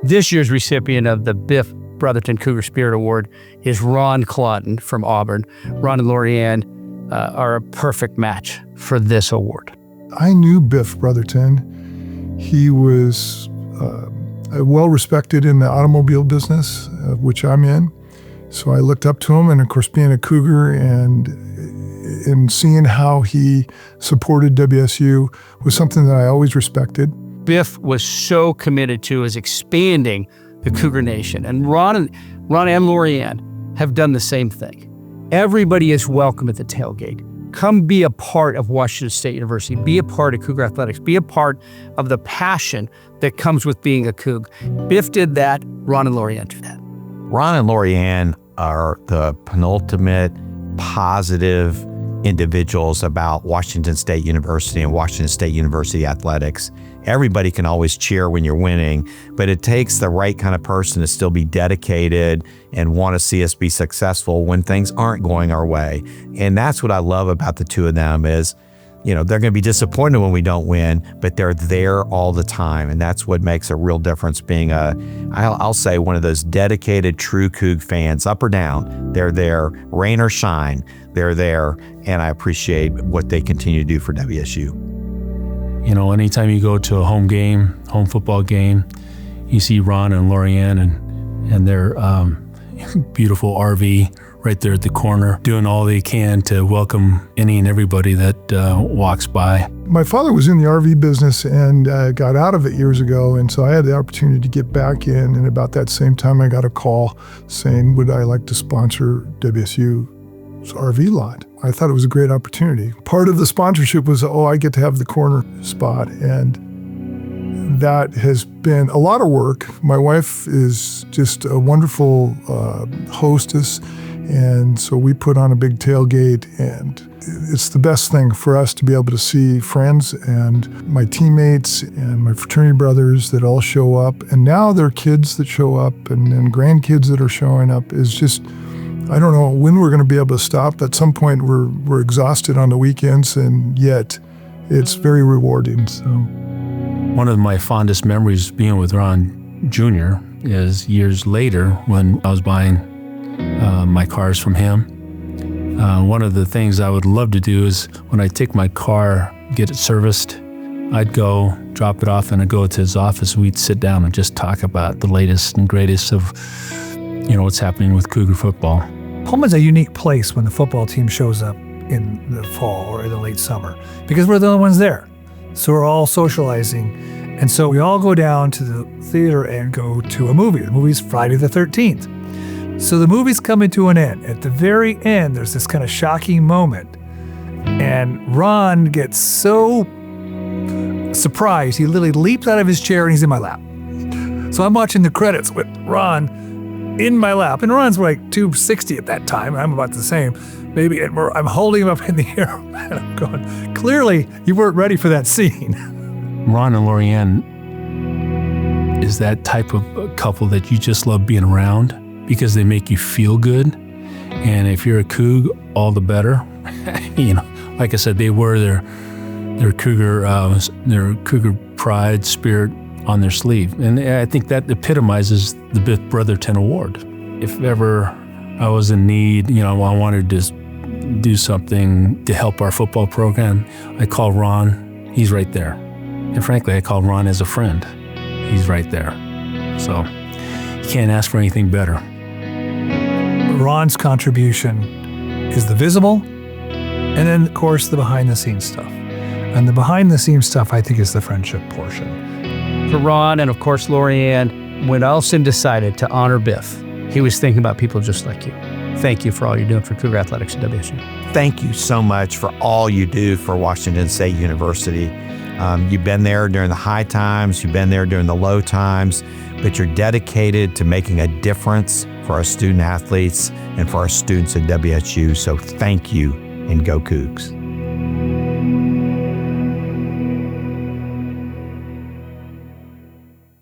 This year's recipient of the Biff Brotherton Cougar Spirit Award is Ron Claudon from Auburn. Ron and Lorianne are a perfect match for this award. I knew Biff Brotherton. He was well respected in the automobile business, which I'm in. So I looked up to him, and of course, being a Cougar and seeing how he supported WSU was something that I always respected. Biff was so committed to is expanding the Cougar Nation, and Ron and Lorianne have done the same thing. Everybody is welcome at the tailgate. Come be a part of Washington State University. Be a part of Cougar Athletics. Be a part of the passion that comes with being a Coug. Biff did that. Ron and Lorianne did that. Ron and Lorianne are the penultimate positive individuals about Washington State University and Washington State University athletics. Everybody can always cheer when you're winning, but it takes the right kind of person to still be dedicated and want to see us be successful when things aren't going our way. And that's what I love about the two of them is, they're going to be disappointed when we don't win, but they're there all the time. And that's what makes a real difference being I'll say one of those dedicated true Coug fans, up or down. They're there, rain or shine, they're there. And I appreciate what they continue to do for WSU. Anytime you go to a home football game, you see Ron and Lorianne and their beautiful RV right there at the corner, doing all they can to welcome any and everybody that walks by. My father was in the RV business and got out of it years ago, and so I had the opportunity to get back in, and about that same time I got a call saying, would I like to sponsor WSU's RV lot? I thought it was a great opportunity. Part of the sponsorship was, I get to have the corner spot, and that has been a lot of work. My wife is just a wonderful hostess, and so we put on a big tailgate, and it's the best thing for us to be able to see friends and my teammates and my fraternity brothers that all show up, and now there are kids that show up and grandkids that are showing up. Is just, I don't know when we're going to be able to stop. At some point, we're exhausted on the weekends, and yet it's very rewarding. So, one of my fondest memories being with Ron Jr. is years later when I was buying my cars from him. One of the things I would love to do is when I take my car, get it serviced, I'd go drop it off and I'd go to his office. We'd sit down and just talk about the latest and greatest of what's happening with Cougar football. Pullman's a unique place when the football team shows up in the fall or in the late summer because we're the only ones there. So we're all socializing. And so we all go down to the theater and go to a movie. The movie's Friday the 13th. So the movie's coming to an end. At the very end, there's this kind of shocking moment. And Ron gets so surprised, he literally leaps out of his chair and he's in my lap. So I'm watching the credits with Ron in my lap. And Ron's like 260 at that time. I'm about the same. Maybe I'm holding him up in the air. And I'm going, clearly you weren't ready for that scene. Ron and Lorianne is that type of couple that you just love being around because they make you feel good. And if you're a Coug, all the better. Like I said, they wear their Cougar pride, spirit on their sleeve. And I think that epitomizes the Biff Brotherton Award. If ever I was in need, I wanted to do something to help our football program, I call Ron, he's right there. And frankly, I call Ron as a friend. He's right there. So you can't ask for anything better. Ron's contribution is the visible, and then, of course, the behind-the-scenes stuff. And the behind-the-scenes stuff, I think, is the friendship portion. For Ron and, of course, Lorianne, when Elson decided to honor Biff, he was thinking about people just like you. Thank you for all you're doing for Cougar Athletics at WSU. Thank you so much for all you do for Washington State University. You've been there during the high times, you've been there during the low times, but you're dedicated to making a difference for our student athletes and for our students at WSU. So thank you, and go Cougs.